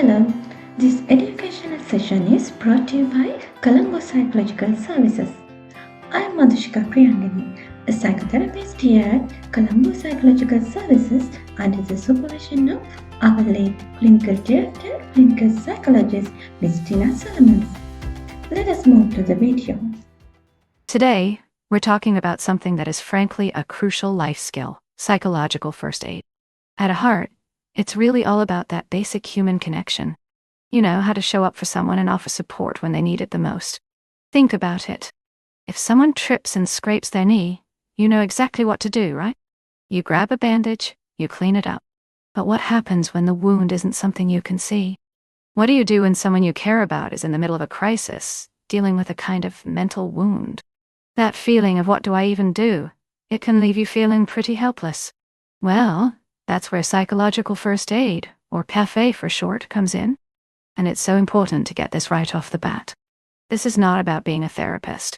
Hello, this educational session is brought to you by Colombo Psychological Services. I am Madhushika Priyangani, a psychotherapist here at Colombo Psychological Services under the supervision of our late clinical director, clinical psychologist, Ms. Tina Solomons. Let us move to the video. Today, we're talking about something that is frankly a crucial life skill: psychological first aid. At a heart, it's really all about that basic human connection. You know, how to show up for someone and offer support when they need it the most. Think about it. If someone trips and scrapes their knee, you know exactly what to do, right? You grab a bandage, you clean it up. But what happens when the wound isn't something you can see? What do you do when someone you care about is in the middle of a crisis, dealing with a kind of mental wound? That feeling of what do I even do? It can leave you feeling pretty helpless. Well, that's where psychological first aid, or PFA for short, comes in. And it's so important to get this right off the bat. This is not about being a therapist.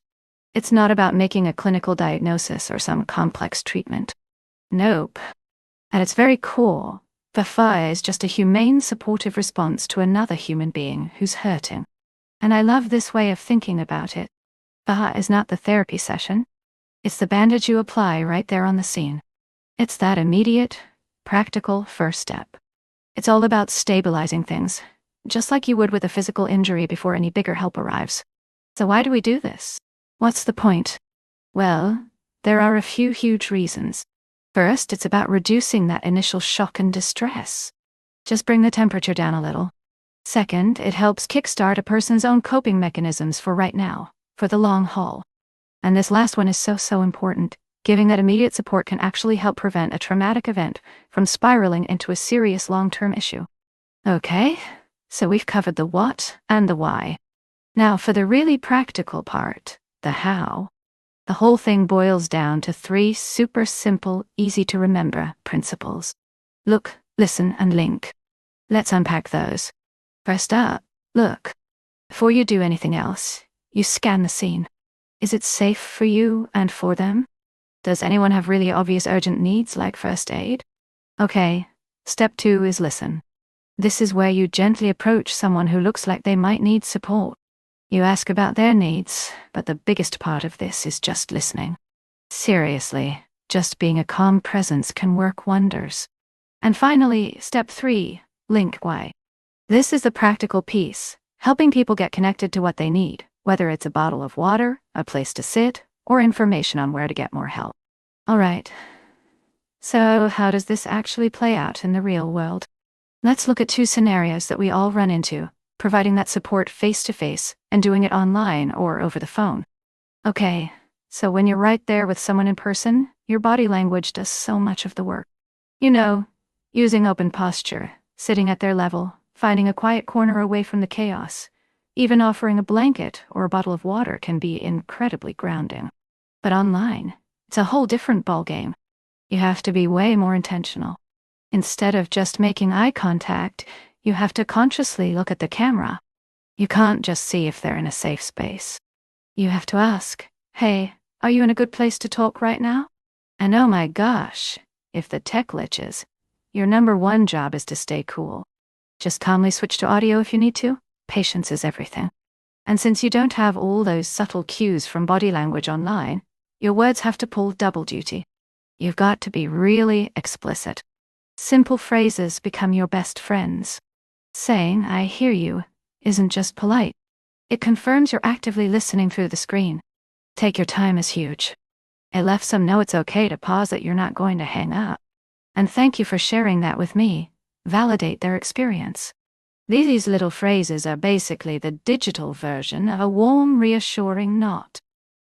It's not about making a clinical diagnosis or some complex treatment. Nope. At its very core, PFA is just a humane, supportive response to another human being who's hurting. And I love this way of thinking about it. PFA is not the therapy session. It's the bandage you apply right there on the scene. It's that immediate, practical first step. It's all about stabilizing things, just like you would with a physical injury before any bigger help arrives. So why do we do this? What's the point? Well, there are a few huge reasons. First, it's about reducing that initial shock and distress. Just bring the temperature down a little. Second, it helps kickstart a person's own coping mechanisms for right now, for the long haul. And this last one is so important. Giving that immediate support can actually help prevent a traumatic event from spiraling into a serious long-term issue. Okay, so we've covered the what and the why. Now for the really practical part, the how. The whole thing boils down to 3 super simple, easy to remember principles. Look, listen, and link. Let's unpack those. First up, look. Before you do anything else, you scan the scene. Is it safe for you and for them? Does anyone have really obvious urgent needs like first aid? Okay, step 2 is listen. This is where you gently approach someone who looks like they might need support. You ask about their needs, but the biggest part of this is just listening. Seriously, just being a calm presence can work wonders. And finally, step 3, link why. This is the practical piece, helping people get connected to what they need, whether it's a bottle of water, a place to sit, or information on where to get more help. All right. So how does this actually play out in the real world? Let's look at 2 scenarios that we all run into, providing that support face-to-face and doing it online or over the phone. Okay, so when you're right there with someone in person, your body language does so much of the work. You know, using open posture, sitting at their level, finding a quiet corner away from the chaos. Even offering a blanket or a bottle of water can be incredibly grounding. But online, it's a whole different ballgame. You have to be way more intentional. Instead of just making eye contact, you have to consciously look at the camera. You can't just see if they're in a safe space. You have to ask, hey, are you in a good place to talk right now? And oh my gosh, if the tech glitches, your number 1 job is to stay cool. Just calmly switch to audio if you need to. Patience is everything. And since you don't have all those subtle cues from body language online, your words have to pull double duty. You've got to be really explicit. Simple phrases become your best friends. Saying, I hear you, isn't just polite. It confirms you're actively listening through the screen. Take your time is huge. It lets them know it's okay to pause, that you're not going to hang up. And thank you for sharing that with me. Validate their experience. These little phrases are basically the digital version of a warm, reassuring nod.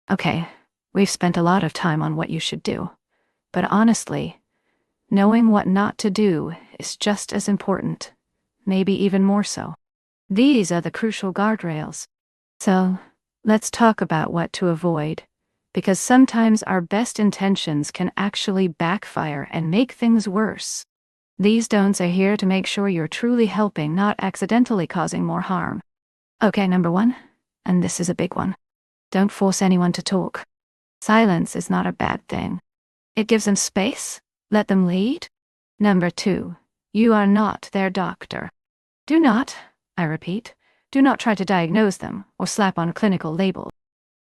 Okay, we've spent a lot of time on what you should do. But honestly, knowing what not to do is just as important, maybe even more so. These are the crucial guardrails. So, let's talk about what to avoid, because sometimes our best intentions can actually backfire and make things worse. These don'ts are here to make sure you're truly helping, not accidentally causing more harm. Okay, number 1, and this is a big one. Don't force anyone to talk. Silence is not a bad thing. It gives them space. Let them lead. Number 2, you are not their doctor. Do not, I repeat, do not try to diagnose them or slap on a clinical label.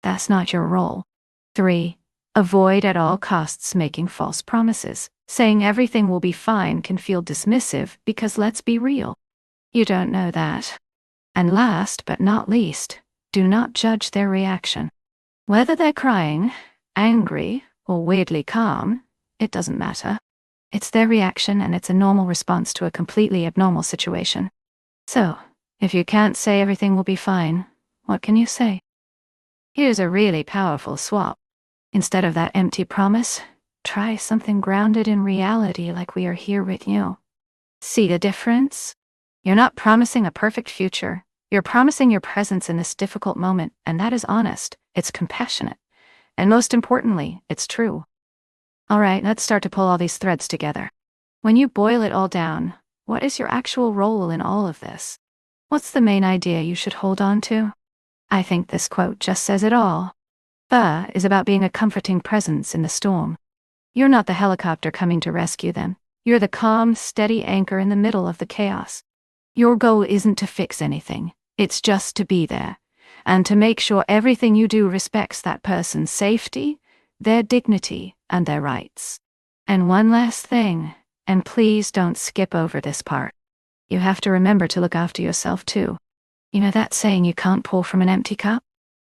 That's not your role. 3. Avoid at all costs making false promises. Saying everything will be fine can feel dismissive because let's be real, you don't know that. And last but not least, do not judge their reaction. Whether they're crying, angry, or weirdly calm, it doesn't matter. It's their reaction and it's a normal response to a completely abnormal situation. So, if you can't say everything will be fine, what can you say? Here's a really powerful swap. Instead of that empty promise, try something grounded in reality like we are here with you. See the difference? You're not promising a perfect future. You're promising your presence in this difficult moment, and that is honest, it's compassionate, and most importantly, it's true. All right, let's start to pull all these threads together. When you boil it all down, what is your actual role in all of this? What's the main idea you should hold on to? I think this quote just says it all. Fa is about being a comforting presence in the storm. You're not the helicopter coming to rescue them. You're the calm, steady anchor in the middle of the chaos. Your goal isn't to fix anything. It's just to be there, and to make sure everything you do respects that person's safety, their dignity, and their rights. And one last thing, and please don't skip over this part. You have to remember to look after yourself too. You know that saying you can't pour from an empty cup?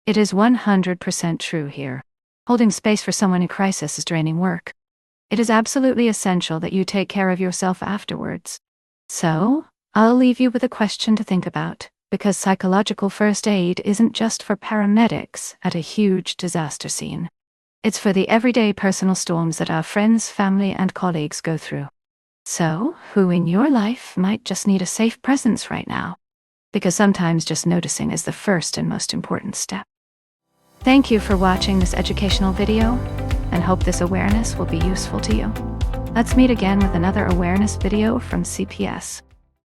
It is 100% true here. Holding space for someone in crisis is draining work. It is absolutely essential that you take care of yourself afterwards. So, I'll leave you with a question to think about, because psychological first aid isn't just for paramedics at a huge disaster scene. It's for the everyday personal storms that our friends, family, and colleagues go through. So, who in your life might just need a safe presence right now? Because sometimes just noticing is the first and most important step. Thank you for watching this educational video, and hope this awareness will be useful to you. Let's meet again with another awareness video from CPS.